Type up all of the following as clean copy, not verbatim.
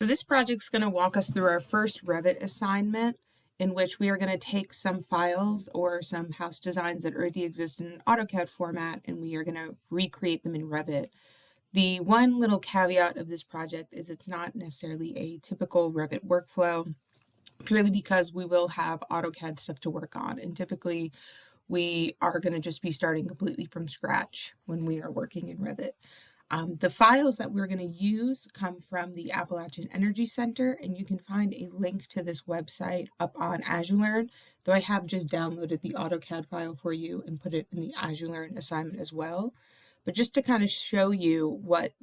So this project's going to walk us through our first Revit assignment, in which we are going to take some files or some house designs that already exist in an AutoCAD format, and we are going to recreate them in Revit. The one little caveat of this project is it's not necessarily a typical Revit workflow, purely because we will have AutoCAD stuff to work on, and typically we are going to just be starting completely from scratch when we are working in Revit. The files that we're going to use come from the Appalachian Energy Center, and you can find a link to this website up on AzureLearn, though I have just downloaded the AutoCAD file for you and put it in the AzureLearn assignment as well. But just to kind of show you what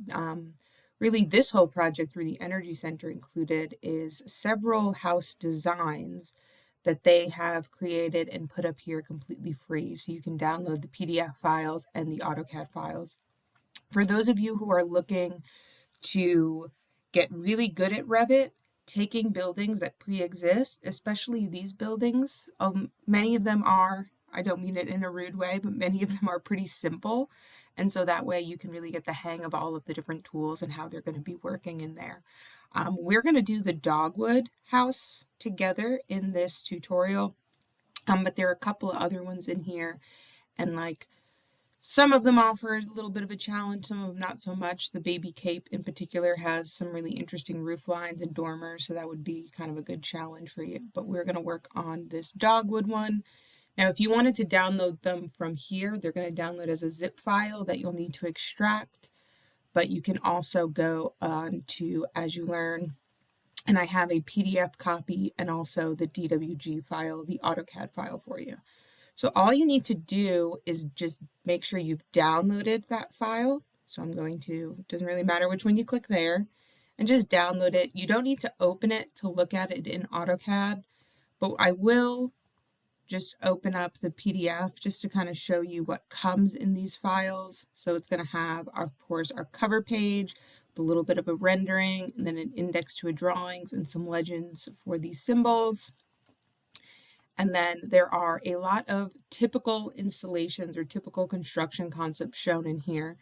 really this whole project through the Energy Center included is several house designs that they have created and put up here completely free. So you can download the PDF files and the AutoCAD files. For those of you who are looking to get really good at Revit, taking buildings that pre-exist, especially these buildings, many of them are, I don't mean it in a rude way, but many of them are pretty simple. And so that way you can really get the hang of all of the different tools and how they're going to be working in there. We're going to do the dogwood house together in this tutorial, but there are a couple of other ones in here, and some of them offer a little bit of a challenge, some of them not so much. The Baby Cape in particular has some really interesting roof lines and dormers, so that would be kind of a good challenge for you. But we're going to work on this dogwood one. Now, if you wanted to download them from here, they're going to download as a zip file that you'll need to extract. But you can also go on to AzureLearn, and I have a PDF copy and also the DWG file, the AutoCAD file for you. So all you need to do is just make sure you've downloaded that file. So I'm going to, it doesn't really matter which one you click there, and just download it. You don't need to open it to look at it in AutoCAD, but I will just open up the PDF just to kind of show you what comes in these files. So it's going to have, of course, our cover page, with a little bit of a rendering, and then an index to a drawings and some legends for these symbols. And then there are a lot of typical installations or typical construction concepts shown in here.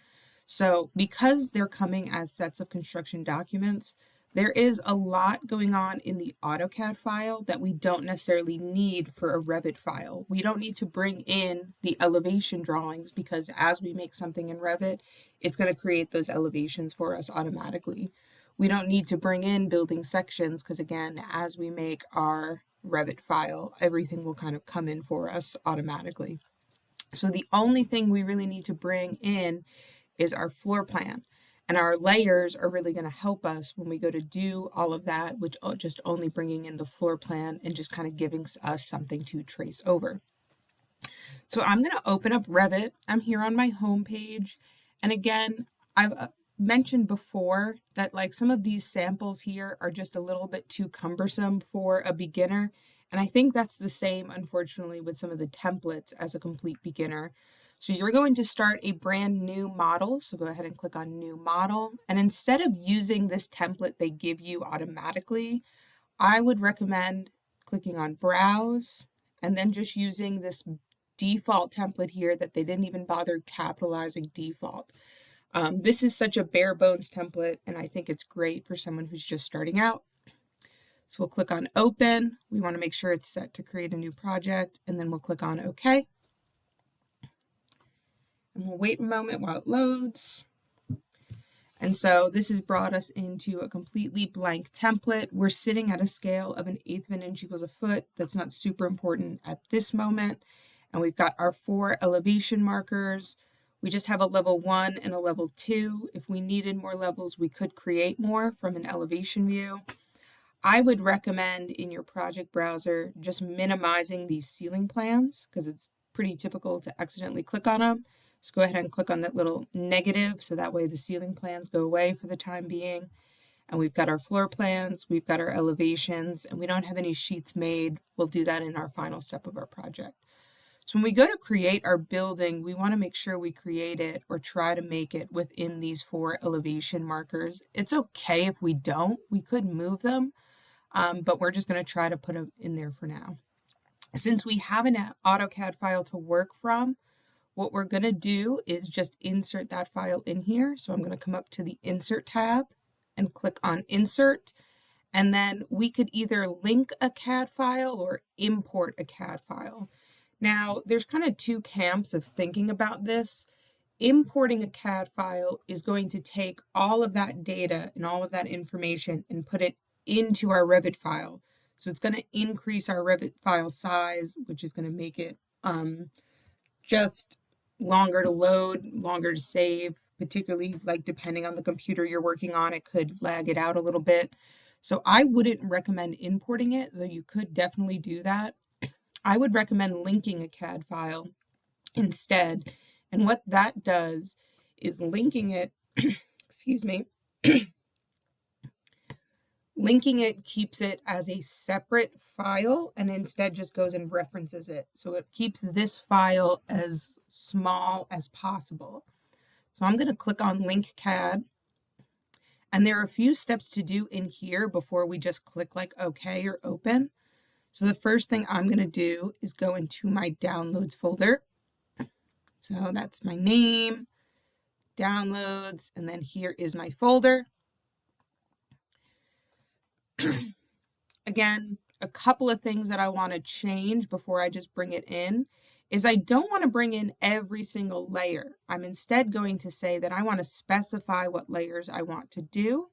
So because they're coming as sets of construction documents, there is a lot going on in the AutoCAD file that we don't necessarily need for a Revit file. We don't need to bring in the elevation drawings, because as we make something in Revit, it's going to create those elevations for us automatically. We don't need to bring in building sections, because again, as we make our Revit file, everything will kind of come in for us automatically. So the only thing we really need to bring in is our floor plan. And our layers are really going to help us when we go to do all of that, which just only bringing in the floor plan and just kind of giving us something to trace over. So I'm going to open up Revit. I'm here on my home page. And again, I've mentioned before that some of these samples here are just a little bit too cumbersome for a beginner. And I think that's the same, unfortunately, with some of the templates as a complete beginner. So you're going to start a brand new model. So go ahead and click on New Model. And instead of using this template they give you automatically, I would recommend clicking on Browse and then just using this default template here that they didn't even bother capitalizing default. This is such a bare bones template, and I think it's great for someone who's just starting out. So we'll click on Open. We want to make sure it's set to create a new project, and then we'll click on OK. And we'll wait a moment while it loads. And so this has brought us into a completely blank template. We're sitting at a scale of 1/8 of an inch equals a foot. That's not super important at this moment. And we've got our 4 elevation markers. We just have a level 1 and a level 2. If we needed more levels, we could create more from an elevation view. I would recommend in your project browser just minimizing these ceiling plans, because it's pretty typical to accidentally click on them. So go ahead and click on that little negative, so that way the ceiling plans go away for the time being. And we've got our floor plans, we've got our elevations, and we don't have any sheets made. We'll do that in our final step of our project. So when we go to create our building, we want to make sure we create it or try to make it within these 4 elevation markers. It's okay if we don't, we could move them, but we're just going to try to put them in there for now. Since we have an AutoCAD file to work from, what we're going to do is just insert that file in here. So I'm going to come up to the Insert tab and click on Insert. And then we could either link a CAD file or import a CAD file. Now, there's kind of two camps of thinking about this. Importing a CAD file is going to take all of that data and all of that information and put it into our Revit file. So it's going to increase our Revit file size, which is going to make it just longer to load, longer to save, particularly like depending on the computer you're working on, it could lag it out a little bit. So I wouldn't recommend importing it, though you could definitely do that. I would recommend linking a CAD file instead. And what that does is linking it, excuse me, linking it keeps it as a separate file and instead just goes and references it. So it keeps this file as small as possible. So I'm going to click on Link CAD. And there are a few steps to do in here before we just click like OK or open. So the first thing I'm going to do is go into my downloads folder. So that's my name, downloads, and then here is my folder. Again, a couple of things that I want to change before I just bring it in is I don't want to bring in every single layer. I'm instead going to say that I want to specify what layers I want to do.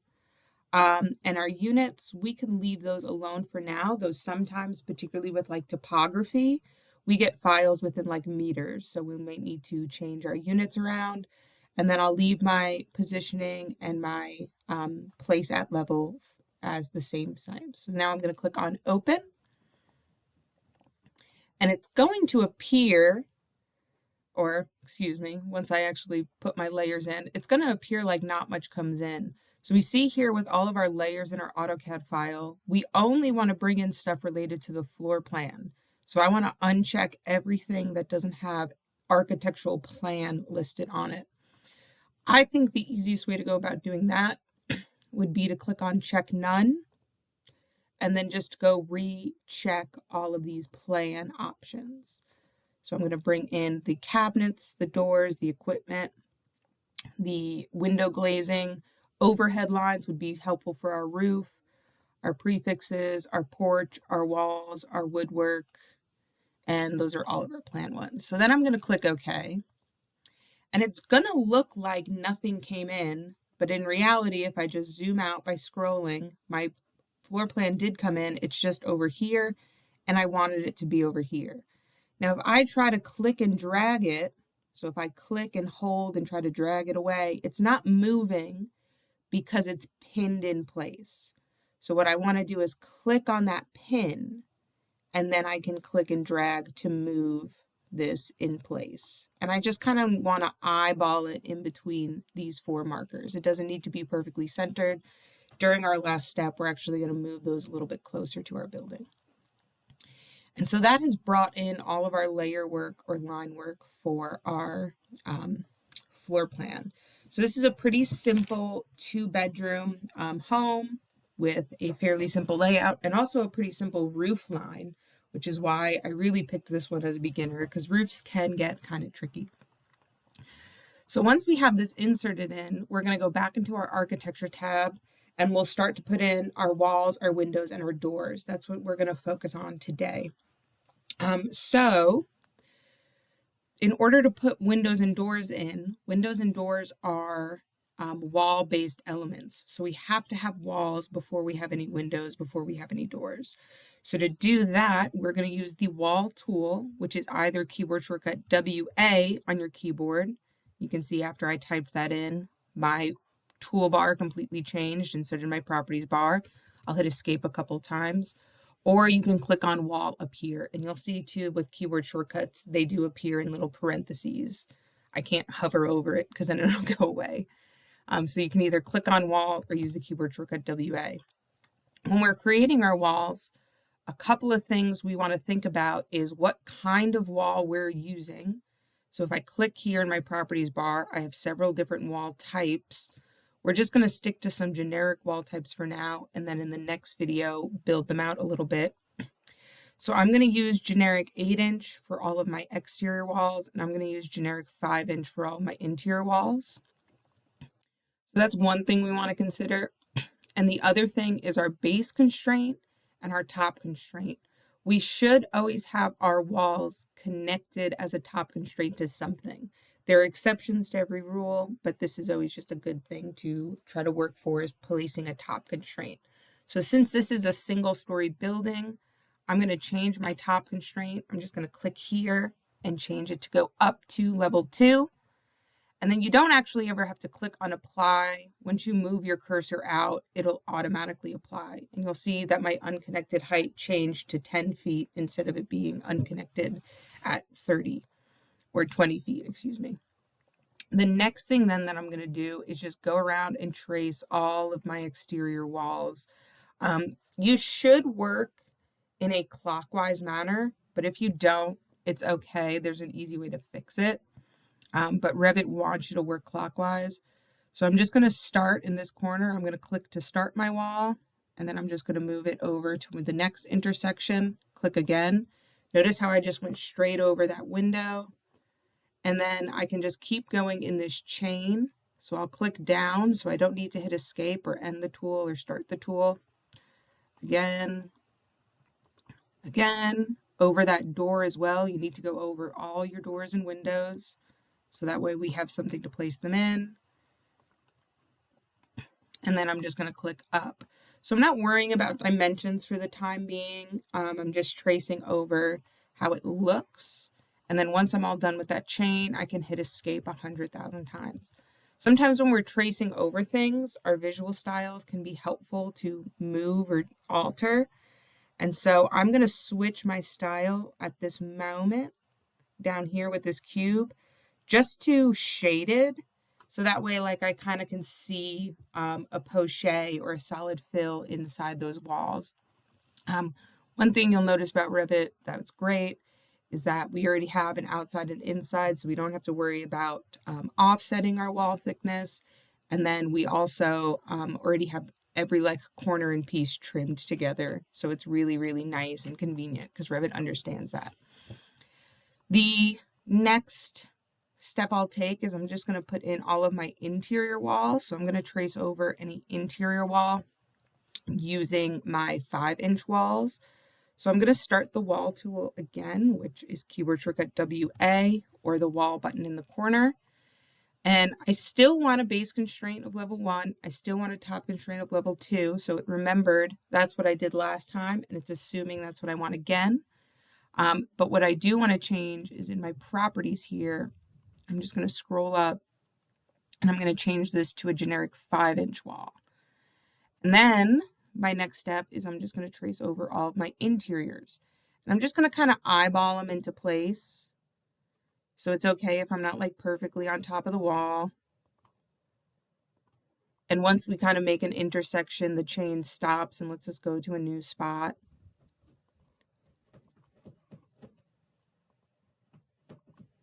And our units, we can leave those alone for now, though sometimes, particularly with like topography, we get files within like meters. So we might need to change our units around. And then I'll leave my positioning and my place at level as the same size. So now I'm going to click on open. And it's going to appear, or excuse me, once I actually put my layers in, it's going to appear like not much comes in. So we see here with all of our layers in our AutoCAD file, we only want to bring in stuff related to the floor plan. So I want to uncheck everything that doesn't have architectural plan listed on it. I think the easiest way to go about doing that would be to click on check none and then just go recheck all of these plan options. So I'm going to bring in the cabinets, the doors, the equipment, the window glazing. Overhead lines would be helpful for our roof, our prefixes, our porch, our walls, our woodwork, and those are all of our plan ones. So then I'm going to click OK. And it's going to look like nothing came in, but in reality, if I just zoom out by scrolling, my floor plan did come in. It's just over here, and I wanted it to be over here. Now, if I try to click and drag it, so if I click and hold and try to drag it away, it's not moving because it's pinned in place. So what I want to do is click on that pin, and then I can click and drag to move this in place. And I just kind of want to eyeball it in between these four markers. It doesn't need to be perfectly centered. During our last step, we're actually going to move those a little bit closer to our building. And so that has brought in all of our layer work or line work for our floor plan. So this is a pretty simple 2-bedroom home with a fairly simple layout and also a pretty simple roof line, which is why I really picked this one as a beginner because roofs can get kind of tricky. So once we have this inserted in, we're going to go back into our architecture tab and we'll start to put in our walls, our windows, and our doors. That's what we're going to focus on today. So in order to put windows and doors in, windows and doors are wall-based elements. So we have to have walls before we have any windows, before we have any doors. So to do that, we're going to use the wall tool, which is either keyboard shortcut WA on your keyboard. You can see after I typed that in, my toolbar completely changed and so did my properties bar. I'll hit escape a couple times. Or you can click on wall up here, and you'll see too with keyboard shortcuts, they do appear in little parentheses. I can't hover over it because then it'll go away. So you can either click on wall or use the keyboard shortcut WA. When we're creating our walls, a couple of things we want to think about is what kind of wall we're using. So if I click here in my properties bar, I have several different wall types. We're just going to stick to some generic wall types for now, and then in the next video, build them out a little bit. So I'm going to use generic 8-inch for all of my exterior walls, and I'm going to use generic 5-inch for all of my interior walls. So that's one thing we want to consider. And the other thing is our base constraint and our top constraint. We should always have our walls connected as a top constraint to something. There are exceptions to every rule, but this is always just a good thing to try to work for, is placing a top constraint. So since this is a single-story building, I'm going to change my top constraint. I'm just going to click here and change it to go up to level 2. And then you don't actually ever have to click on apply. Once you move your cursor out, it'll automatically apply. And you'll see that my unconnected height changed to 10 feet instead of it being unconnected at 30 or 20 feet, excuse me. The next thing then that I'm going to do is just go around and trace all of my exterior walls. You should work in a clockwise manner, but if you don't, it's okay. There's an easy way to fix it. But Revit wants you to work clockwise. So I'm just going to start in this corner. I'm going to click to start my wall, and then I'm just going to move it over to the next intersection, click again. Notice how I just went straight over that window, and then I can just keep going in this chain. So I'll click down, so I don't need to hit escape or end the tool or start the tool. Again, over that door as well. You need to go over all your doors and windows, so that way we have something to place them in. And then I'm just going to click up. So I'm not worrying about dimensions for the time being. I'm just tracing over how it looks. And then once I'm all done with that chain, I can hit escape 100,000 times. Sometimes when we're tracing over things, our visual styles can be helpful to move or alter. And so I'm going to switch my style at this moment down here with this cube just to shaded. So that way, like, I kind of can see a poche or a solid fill inside those walls. One thing you'll notice about Revit that's great is that we already have an outside and inside, so we don't have to worry about offsetting our wall thickness. And then we also already have every like corner and piece trimmed together. So it's really, really nice and convenient because Revit understands that. The next step I'll take is I'm just going to put in all of my interior walls. So I'm going to trace over any interior wall using my 5-inch walls. So I'm going to start the wall tool again, which is keyboard shortcut WA or the wall button in the corner. And I still want a base constraint of level 1. I still want a top constraint of level 2. So it remembered that's what I did last time, and it's assuming that's what I want again. But what I do want to change is in my properties here, I'm just going to scroll up and I'm going to change this to a generic 5-inch wall. And then my next step is I'm just going to trace over all of my interiors. And I'm just going to kind of eyeball them into place. So it's okay if I'm not like perfectly on top of the wall. And once we kind of make an intersection, the chain stops and lets us go to a new spot.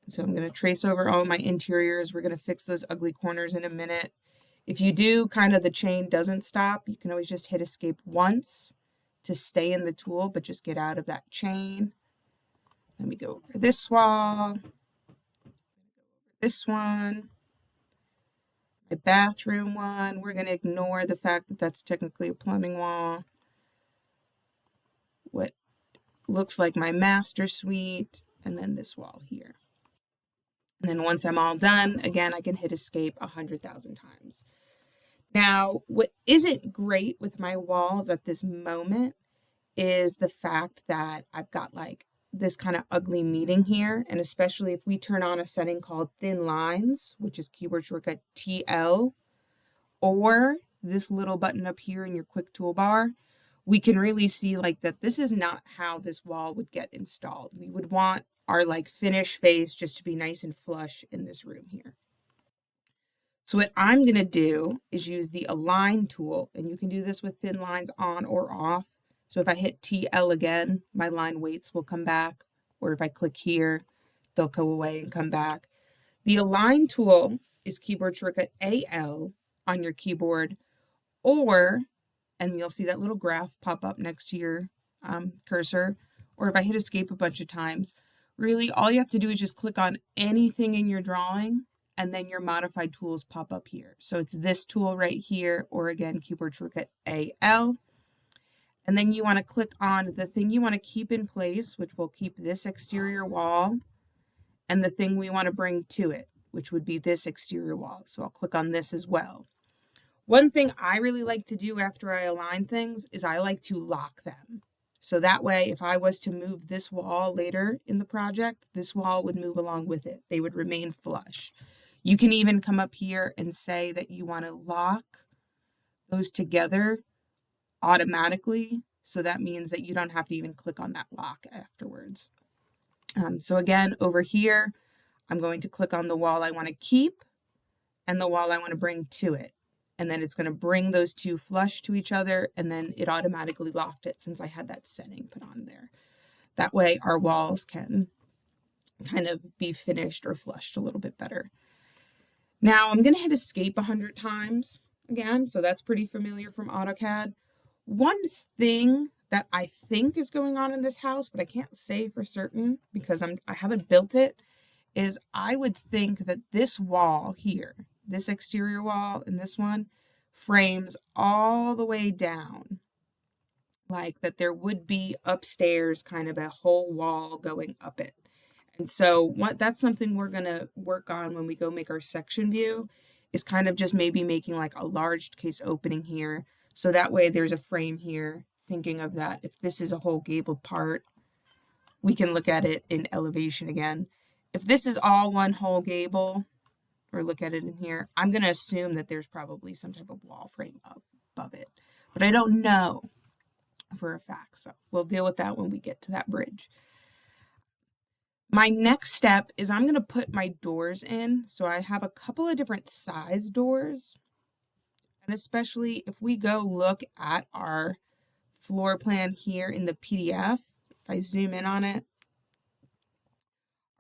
So I'm going to trace over all my interiors. We're going to fix those ugly corners in a minute. If you do kind of the chain doesn't stop, you can always just hit escape once to stay in the tool, but just get out of that chain. Let me go over this wall, this one, my bathroom one. We're going to ignore the fact that that's technically a plumbing wall. What looks like my master suite, and then this wall here. And then once I'm all done, again, I can hit escape 100,000 times. Now, what isn't great with my walls at this moment is the fact that I've got like this kind of ugly meeting here. And especially if we turn on a setting called thin lines, which is keyboard shortcut TL, or this little button up here in your quick toolbar, we can really see like that this is not how this wall would get installed. We would want our like finish face just to be nice and flush in this room here. So what I'm going to do is use the align tool, and you can do this with thin lines on or off. So if I hit TL again, my line weights will come back, or if I click here, they'll go away and come back. The align tool is keyboard shortcut AL on your keyboard, and you'll see that little graph pop up next to your cursor, or if I hit escape a bunch of times, really all you have to do is just click on anything in your drawing and then your modified tools pop up here. So it's this tool right here, or again, keyboard shortcut AL. And then you want to click on the thing you want to keep in place, which will keep this exterior wall, and the thing we want to bring to it, which would be this exterior wall. So I'll click on this as well. One thing I really like to do after I align things is I like to lock them. So that way, if I was to move this wall later in the project, this wall would move along with it. They would remain flush. You can even come up here and say that you want to lock those together automatically. So that means that you don't have to even click on that lock afterwards. So again, over here, I'm going to click on the wall I want to keep and the wall I want to bring to it. And then it's going to bring those two flush to each other, and then it automatically locked it since I had that setting put on there. That way our walls can kind of be finished or flushed a little bit better. Now I'm going to hit escape 100 times again, so that's pretty familiar from AutoCAD. One thing that I think is going on in this house, but I can't say for certain because I haven't built it, is I would think that this wall here, this exterior wall and this one, frames all the way down. Like that there would be upstairs kind of a whole wall going up it. And so that's something we're going to work on when we go make our section view, is kind of just maybe making like a large case opening here. So that way there's a frame here, thinking of that. If this is a whole gabled part, we can look at it in elevation again. If this is all one whole gable, or look at it in here, I'm going to assume that there's probably some type of wall frame up above it. But I don't know for a fact, so we'll deal with that when we get to that bridge. My next step is I'm going to put my doors in. So I have a couple of different size doors. And especially if we go look at our floor plan here in the PDF, if I zoom in on it,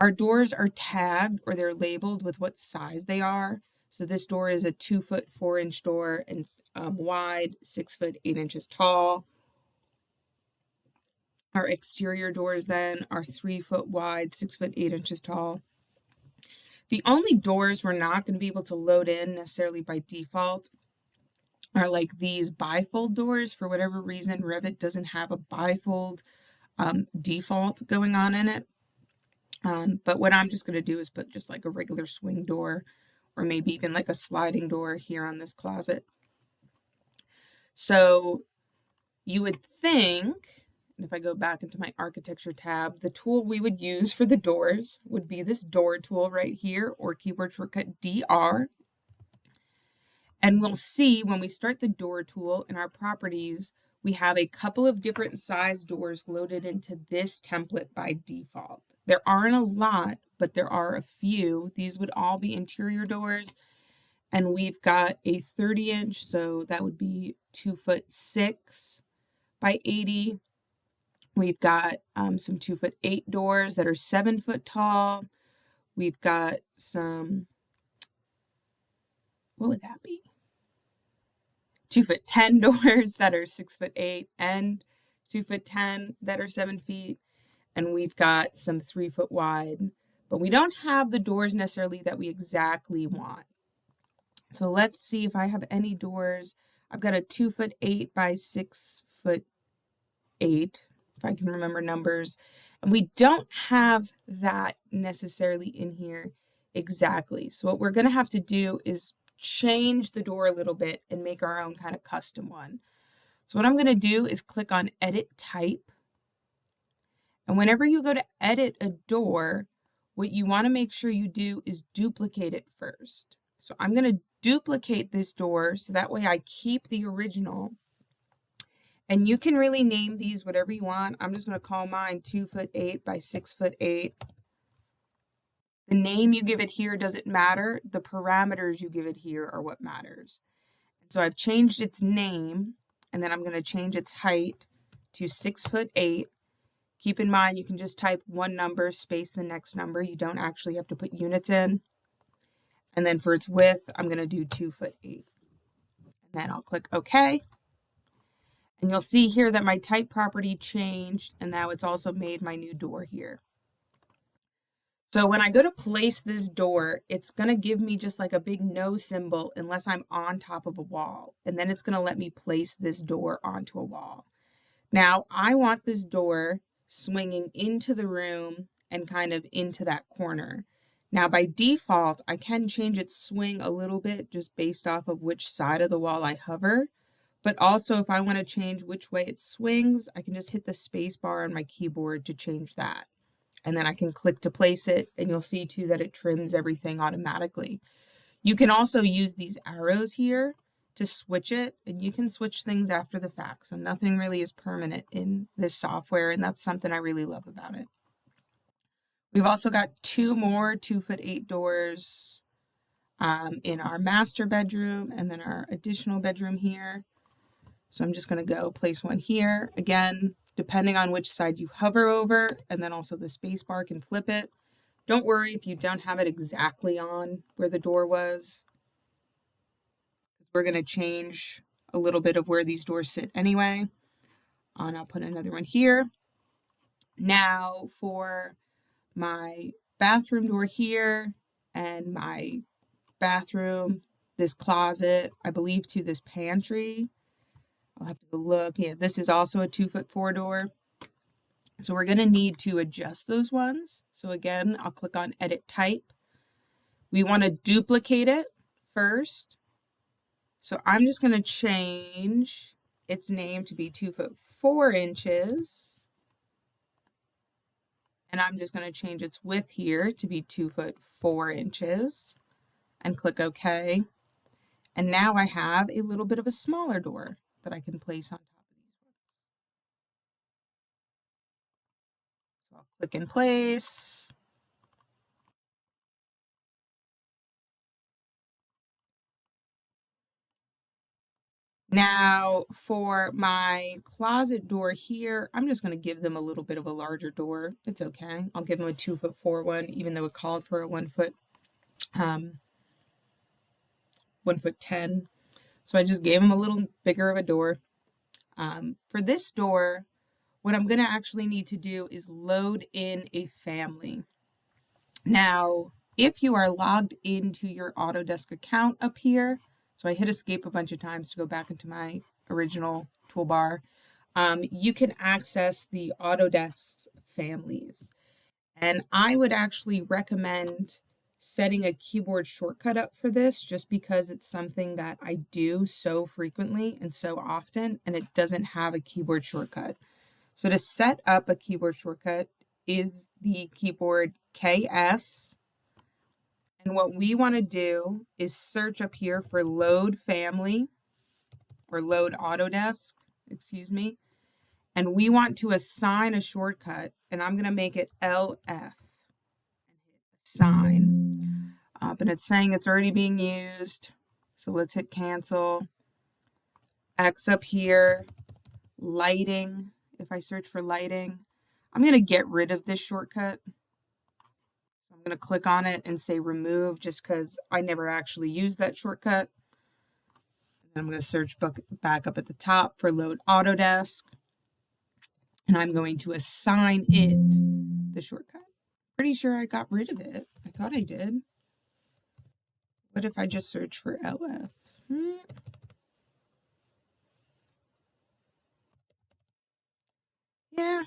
our doors are tagged or they're labeled with what size they are. So this door is a 2 foot 4 inch door and wide, 6 foot 8 inches tall. Our exterior doors then are 3 foot wide, 6 foot 8 inches tall. The only doors we're not going to be able to load in necessarily by default are like these bifold doors. For whatever reason, Revit doesn't have a bifold default going on in it. But what I'm just going to do is put just like a regular swing door, or maybe even like a sliding door here on this closet. So you would think, and if I go back into my architecture tab, the tool we would use for the doors would be this door tool right here, or keyboard shortcut DR. And we'll see when we start the door tool in our properties, we have a couple of different size doors loaded into this template by default. There aren't a lot, but there are a few. These would all be interior doors. And we've got a 30 inch, so that would be 2 foot 6 by 80. We've got some 2 foot 8 doors that are 7 foot tall. We've got some, what would that be? 2 foot 10 doors that are 6 foot 8 and 2 foot 10 that are 7 feet. And we've got some 3 foot wide, but we don't have the doors necessarily that we exactly want. So let's see if I have any doors. I've got a 2 foot 8 by 6 foot 8, if I can remember numbers. And we don't have that necessarily in here exactly. So what we're going to have to do is change the door a little bit and make our own kind of custom one. So what I'm going to do is click on Edit Type. And whenever you go to edit a door, what you want to make sure you do is duplicate it first. So I'm going to duplicate this door so that way I keep the original. And you can really name these whatever you want. I'm just going to call mine 2 foot 8 by 6 foot 8. The name you give it here doesn't matter. The parameters you give it here are what matters. And so I've changed its name, and then I'm going to change its height to 6 foot 8. Keep in mind, you can just type one number, space the next number. You don't actually have to put units in. And then for its width, I'm going to do 2 foot 8. And then I'll click OK. And you'll see here that my type property changed, and now it's also made my new door here. So when I go to place this door, it's going to give me just like a big no symbol unless I'm on top of a wall. And then it's going to let me place this door onto a wall. Now I want this door swinging into the room and kind of into that corner. Now by default, I can change its swing a little bit just based off of which side of the wall I hover. But also if I want to change which way it swings, I can just hit the space bar on my keyboard to change that. And then I can click to place it, and you'll see too that it trims everything automatically. You can also use these arrows here to switch it, and you can switch things after the fact. So nothing really is permanent in this software, and that's something I really love about it. We've also got two more 2'8" doors in our master bedroom and then our additional bedroom here. So I'm just going to go place one here. Again, depending on which side you hover over, and then also the space bar can flip it. Don't worry if you don't have it exactly on where the door was. We're going to change a little bit of where these doors sit anyway. And I'll put another one here. Now for my bathroom door here and my bathroom, this closet, I believe to this pantry. I'll have to go look. Yeah, this is also a 2'4" door. So we're going to need to adjust those ones. So again, I'll click on Edit Type. We want to duplicate it first. So I'm just going to change its name to be 2'4". And I'm just going to change its width here to be 2'4" and click OK. And now I have a little bit of a smaller door that I can place on top of these ones. So I'll click in place. Now for my closet door here, I'm just going to give them a little bit of a larger door. It's okay. I'll give them a 2'4" one, even though it called for a 1'10". So I just gave them a little bigger of a door. For this door, what I'm going to actually need to do is load in a family. Now, if you are logged into your Autodesk account up here, so I hit escape a bunch of times to go back into my original toolbar, you can access the Autodesk families. And I would actually recommend setting a keyboard shortcut up for this just because it's something that I do so frequently and so often, and it doesn't have a keyboard shortcut. So to set up a keyboard shortcut is the keyboard KS. And what we want to do is search up here for load family or load Autodesk, excuse me. And we want to assign a shortcut, and I'm going to make it LF. Assign. But it's saying it's already being used. So let's hit cancel. X up here, lighting. If I search for lighting, I'm going to get rid of this shortcut. I'm going to click on it and say remove just because I never actually used that shortcut. And I'm going to search back up at the top for load Autodesk. And I'm going to assign it the shortcut. Pretty sure I got rid of it. I thought I did. What if I just search for LF? Yeah,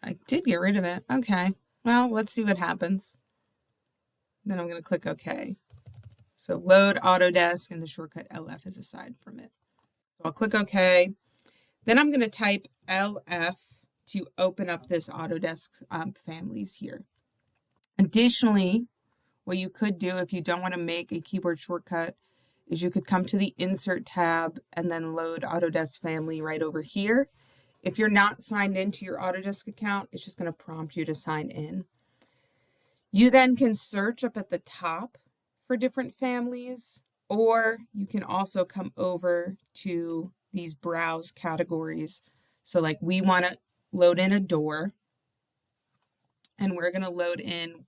I did get rid of it. Okay. Well, let's see what happens. Then I'm going to click OK. So load Autodesk and the shortcut LF is aside from it. So I'll click OK. Then I'm going to type LF to open up this Autodesk families here. Additionally, what you could do if you don't want to make a keyboard shortcut is you could come to the Insert tab and then load Autodesk Family right over here. If you're not signed into your Autodesk account, it's just going to prompt you to sign in. You then can search up at the top for different families, or you can also come over to these browse categories. So like we want to load in a door, and we're going to load in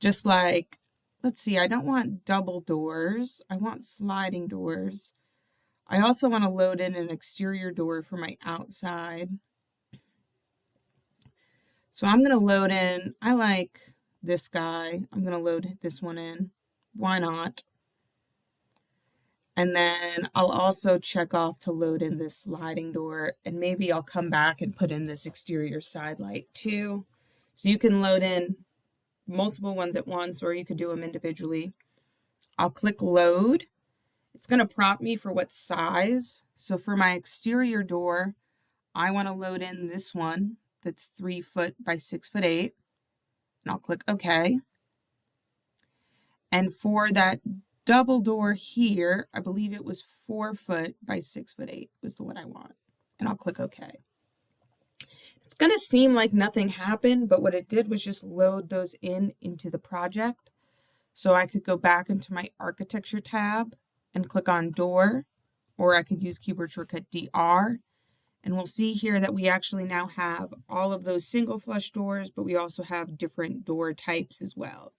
just like, let's see, I don't want double doors. I want sliding doors. I also want to load in an exterior door for my outside. So I'm going to load in, I like this guy. I'm going to load this one in. Why not? And then I'll also check off to load in this sliding door, and maybe I'll come back and put in this exterior side light too. So you can load in multiple ones at once, or you could do them individually. I'll click load. It's going to prompt me for what size. So for my exterior door, I want to load in this one that's 3 foot by 6 foot 8. And I'll click OK. And for that double door here, I believe it was 4 foot by 6 foot 8 was the one I want. And I'll click OK. It's going to seem like nothing happened, but what it did was just load those into the project. So I could go back into my architecture tab and click on door, or I could use keyboard shortcut DR. And we'll see here that we actually now have all of those single flush doors, but we also have different door types as well.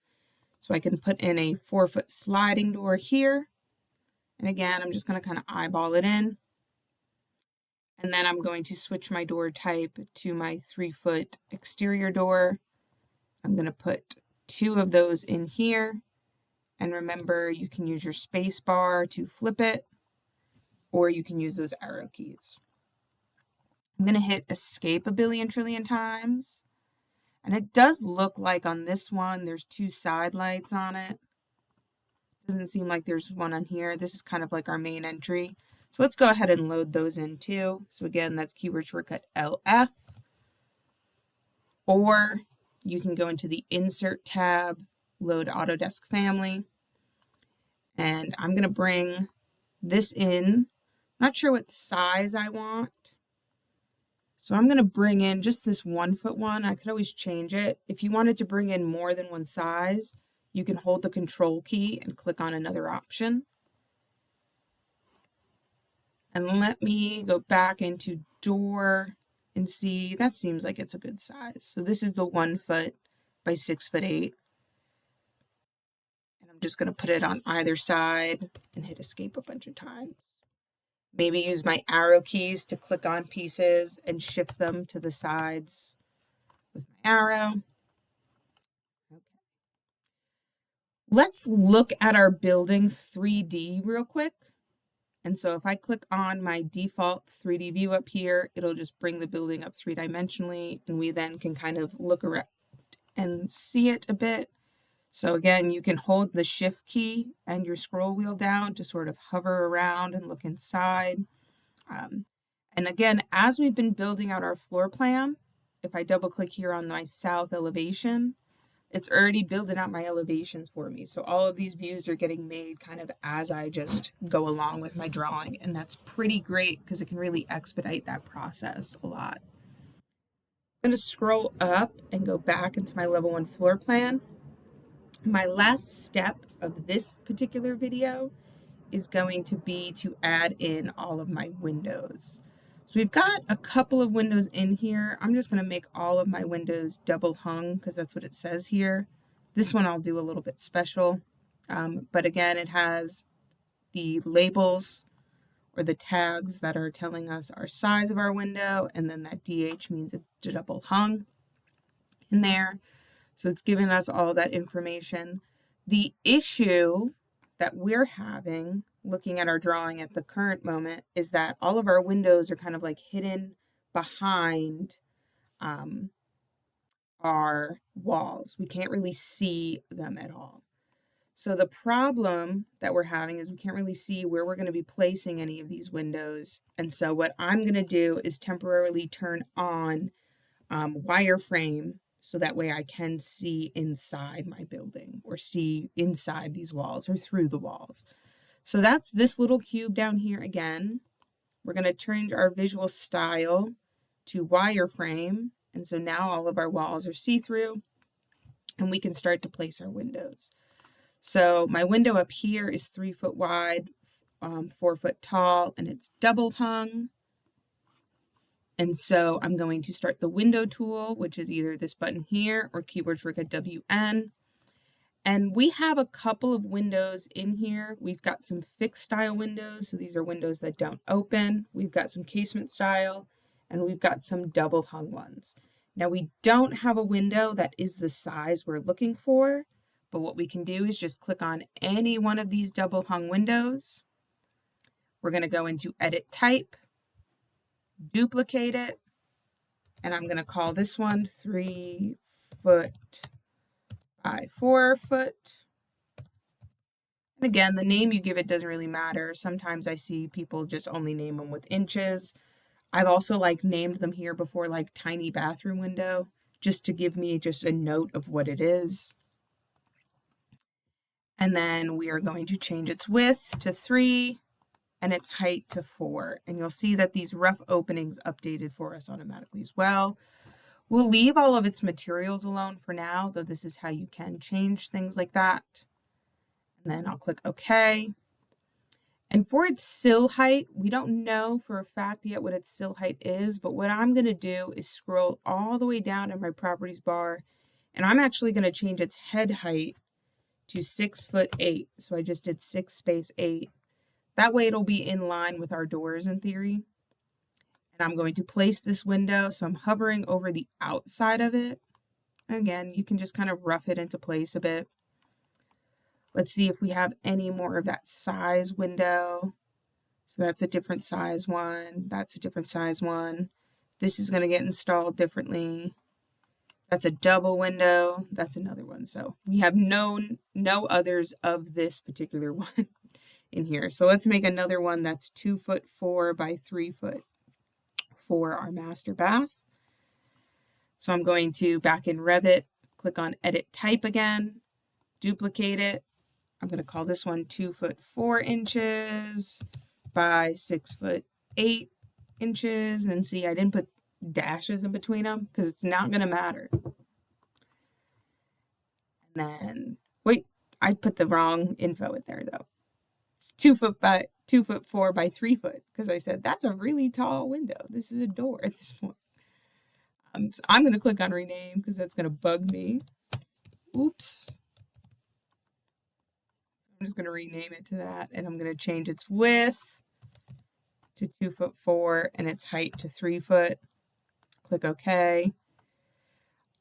So I can put in a 4 foot sliding door here. And again, I'm just going to kind of eyeball it in. And then I'm going to switch my door type to my 3 foot exterior door. I'm going to put 2 of those in here. And remember, you can use your space bar to flip it, or you can use those arrow keys. I'm going to hit escape a billion trillion times. And it does look like on this one, there's 2 side lights on it. Doesn't seem like there's one on here. This is kind of like our main entry. So let's go ahead and load those in too. So again, that's keyboard shortcut LF. Or you can go into the Insert tab, load Autodesk Family. And I'm going to bring this in. Not sure what size I want. So I'm going to bring in just this 1 foot one. I could always change it. If you wanted to bring in more than one size, you can hold the control key and click on another option. And let me go back into door and see, that seems like it's a good size. So this is the 1 foot by 6 foot 8. And I'm just going to put it on either side and hit escape a bunch of times. Maybe use my arrow keys to click on pieces and shift them to the sides with my arrow. Okay. Let's look at our building 3D real quick. And so if I click on my default 3D view up here, it'll just bring the building up 3-dimensionally, and we then can kind of look around and see it a bit. So again, you can hold the shift key and your scroll wheel down to sort of hover around and look inside. And again, as we've been building out our floor plan, if I double click here on my south elevation, it's already building out my elevations for me. So all of these views are getting made kind of as I just go along with my drawing. And that's pretty great because it can really expedite that process a lot. I'm going to scroll up and go back into my level 1 floor plan. My last step of this particular video is going to be to add in all of my windows. So we've got a couple of windows in here. I'm just going to make all of my windows double hung because that's what it says here. This one I'll do a little bit special. But again, it has the labels or the tags that are telling us our size of our window, and then that DH means it's double hung in there. So it's giving us all that information. The issue that we're having looking at our drawing at the current moment is that all of our windows are kind of like hidden behind our walls. We can't really see them at all. So the problem that we're having is we can't really see where we're going to be placing any of these windows. And so what I'm going to do is temporarily turn on wireframe so that way I can see inside my building or see inside these walls or through the walls. So that's this little cube down here again. We're going to change our visual style to wireframe. And so now all of our walls are see-through and we can start to place our windows. So my window up here is 3 foot wide, 4 foot tall, and it's double hung. And so I'm going to start the window tool, which is either this button here or keyboard shortcut WN. And we have a couple of windows in here. We've got some fixed style windows. So these are windows that don't open. We've got some casement style, and we've got some double hung ones. Now we don't have a window that is the size we're looking for, but what we can do is just click on any one of these double hung windows. We're going to go into Edit Type, duplicate it, and I'm going to call this one 3 foot by 4 foot. And again, the name you give it doesn't really matter. Sometimes I see people just only name them with inches. I've also named them here before tiny bathroom window, just to give me just a note of what it is. And then we are going to change its width to 3 and its height to 4. And you'll see that these rough openings updated for us automatically as well. We'll leave all of its materials alone for now, though this is how you can change things like that. And then I'll click OK. And for its sill height, we don't know for a fact yet what its sill height is, but what I'm going to do is scroll all the way down in my properties bar, and I'm actually going to change its head height to 6'8". So I just did 6 space 8. That way it'll be in line with our doors in theory. And I'm going to place this window, so I'm hovering over the outside of it. Again, you can just kind of rough it into place a bit. Let's see if we have any more of that size window. So that's a different size one. That's a different size one. This is going to get installed differently. That's a double window. That's another one. So we have no others of this particular one in here. So let's make another one that's 2'4" by 3 foot for our master bath. So I'm going to, back in Revit, click on Edit Type again, duplicate it. I'm going to call this one 2'4" by 6'8" and see, I didn't put dashes in between them because it's not going to matter. And then wait, I put the wrong info in there though. It's 2'4" by 3 foot because I said that's a really tall window. This is a door at this point. So I'm going to click on rename because that's going to bug me. Oops. I'm just going to rename it to that, and I'm going to change its width to 2'4" and its height to 3 foot. Click OK.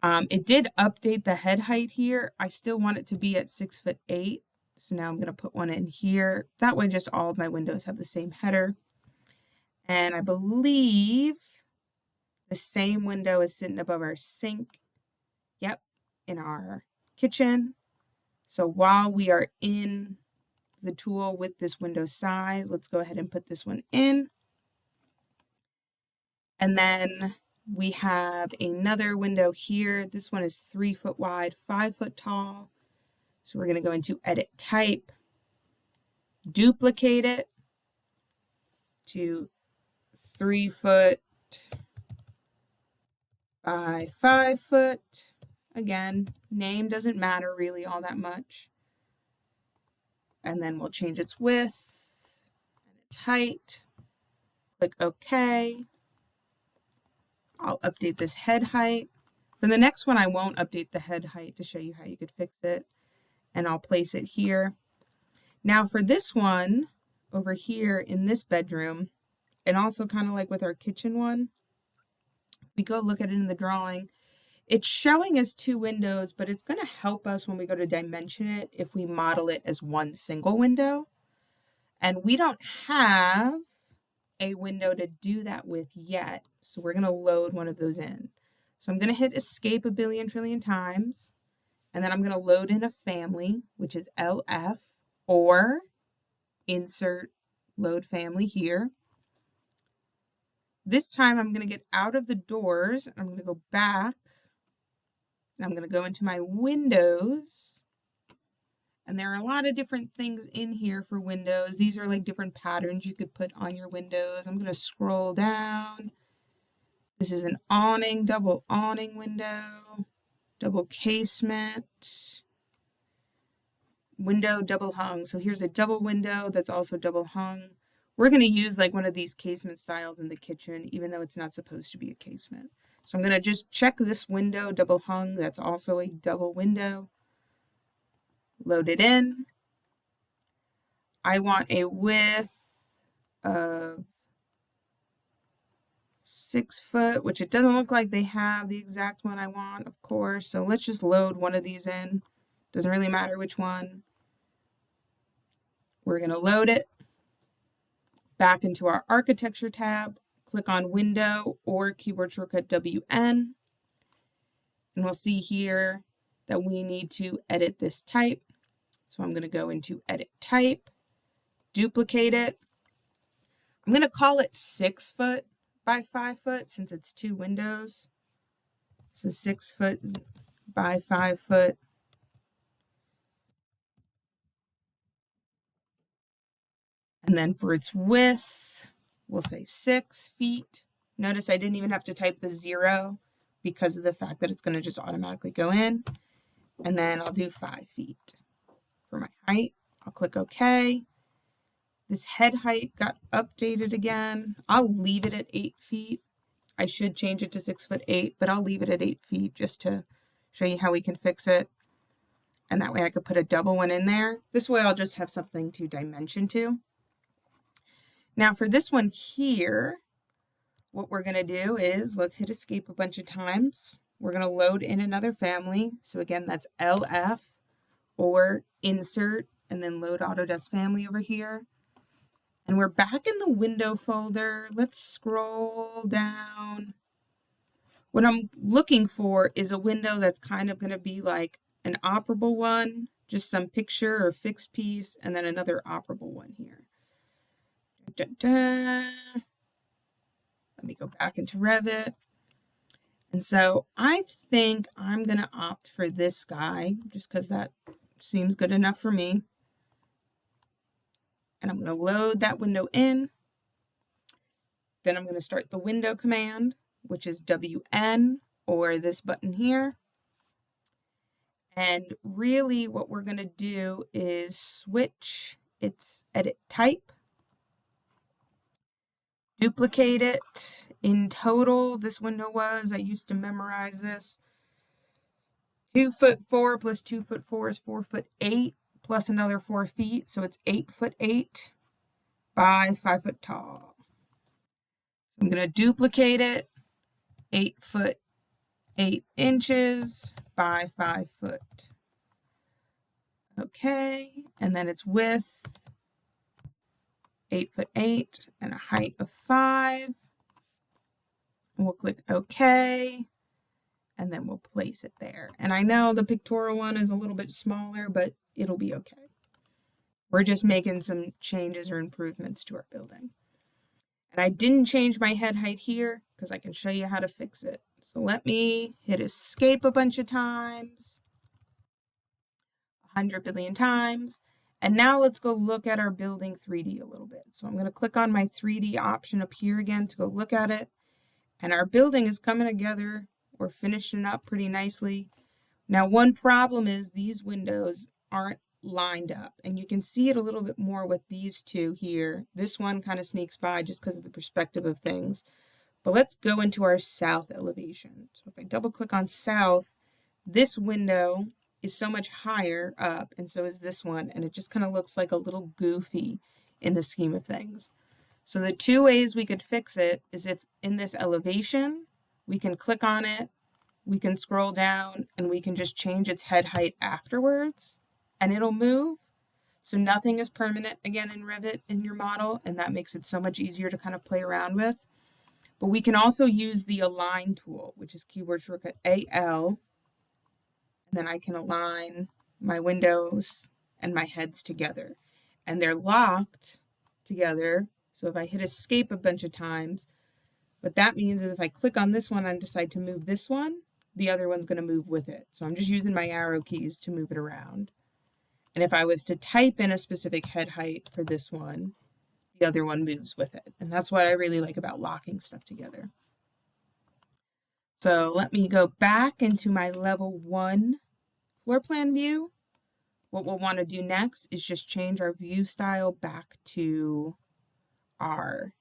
It did update the head height here. I still want it to be at 6'8". So now I'm going to put one in here. That way just all of my windows have the same header. And I believe the same window is sitting above our sink. Yep, in our kitchen. So while we are in the tool with this window size, let's go ahead and put this one in. And then we have another window here. This one is 3 foot wide, 5 foot tall. So we're going to go into Edit Type, duplicate it to 3 foot by 5 foot. Again, name doesn't matter really all that much. And then we'll change its width and its height. Click OK. I'll update this head height. For the next one, I won't update the head height to show you how you could fix it. And I'll place it here. Now for this one, over here in this bedroom, and also kind of like with our kitchen one, we go look at it in the drawing. It's showing as 2 windows, but it's going to help us when we go to dimension it if we model it as one single window. And we don't have a window to do that with yet, so we're going to load one of those in. So I'm going to hit Escape a billion trillion times, and then I'm going to load in a family, which is LF, or insert load family here. This time I'm going to get out of the doors, and I'm going to go back, and I'm going to go into my windows. And there are a lot of different things in here for windows. These are like different patterns you could put on your windows. I'm going to scroll down. This is an awning, double awning window, double casement, window double hung. So here's a double window that's also double hung. We're going to use like one of these casement styles in the kitchen, even though it's not supposed to be a casement. So I'm going to just check this window double hung. That's also a double window. Load it in. I want a width of 6 foot, which it doesn't look like they have the exact one I want, of course. So let's just load one of these in. Doesn't really matter which one. We're going to load it back into our architecture tab, click on window or keyboard shortcut WN, and we'll see here that we need to edit this type. So I'm going to go into edit type, duplicate it. I'm going to call it 6 foot by 5 foot since it's 2 windows. So 6 foot by 5 foot. And then for its width, we'll say 6 feet. Notice I didn't even have to type the 0 because of the fact that it's going to just automatically go in. And then I'll do 5 feet for my height. I'll click OK. This head height got updated again. I'll leave it at 8 feet. I should change it to 6'8", but I'll leave it at 8 feet just to show you how we can fix it. And that way I could put a double one in there. This way I'll just have something to dimension to. Now for this one here, what we're going to do is let's hit escape a bunch of times. We're going to load in another family. So again, that's LF or insert and then load Autodesk family over here. And we're back in the window folder. Let's scroll down. What I'm looking for is a window that's kind of going to be like an operable one, just some picture or fixed piece, and then another operable one here. Let me go back into Revit. And so I think I'm going to opt for this guy just because that seems good enough for me. And I'm going to load that window in. Then I'm going to start the window command, which is WN or this button here. And really what we're going to do is switch its edit type. Duplicate it. In total, this window was, I used to memorize this, 2'4" plus 2'4" is 4'8" plus another 4 feet. So it's 8'8" by 5 foot tall. I'm going to duplicate it, 8'8" by 5 foot. Okay, and then its width, 8'8" and a height of 5. And we'll click OK, and then we'll place it there. And I know the pictorial one is a little bit smaller, but it'll be okay. We're just making some changes or improvements to our building. And I didn't change my head height here because I can show you how to fix it. So let me hit escape a bunch of times, 100 billion times. And now let's go look at our building 3D a little bit. So I'm going to click on my 3D option up here again to go look at it. And our building is coming together. We're finishing up pretty nicely. Now, one problem is these windows aren't lined up. And you can see it a little bit more with these two here. This one kind of sneaks by just because of the perspective of things. But let's go into our south elevation. So if I double click on south, this window is so much higher up, and so is this one, and it just kind of looks like a little goofy in the scheme of things. So the two ways we could fix it is if in this elevation, we can click on it, we can scroll down, and we can just change its head height afterwards, and it'll move. So nothing is permanent again in Revit in your model, and that makes it so much easier to kind of play around with. But we can also use the align tool, which is keyboard shortcut AL. And then I can align my windows and my heads together. And they're locked together. So if I hit escape a bunch of times, what that means is if I click on this one and decide to move this one, the other one's going to move with it. So I'm just using my arrow keys to move it around. And if I was to type in a specific head height for this one, the other one moves with it. And that's what I really like about locking stuff together. So let me go back into my level 1 floor plan view. What we'll want to do next is just change our view style back to our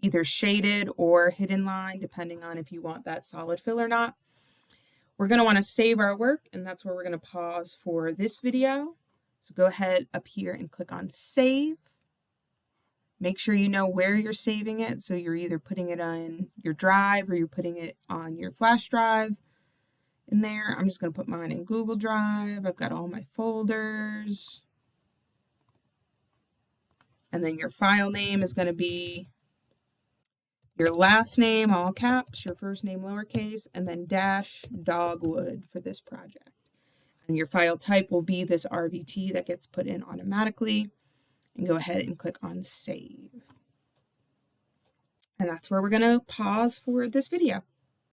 either shaded or hidden line, depending on if you want that solid fill or not. We're going to want to save our work, and that's where we're going to pause for this video. So go ahead up here and click on save. Make sure you know where you're saving it. So you're either putting it on your drive or you're putting it on your flash drive in there. I'm just going to put mine in Google Drive. I've got all my folders. And then your file name is going to be your last name, all caps, your first name, lowercase, and then dash dogwood for this project. And your file type will be this RVT that gets put in automatically. And go ahead and click on save. And that's where we're going to pause for this video.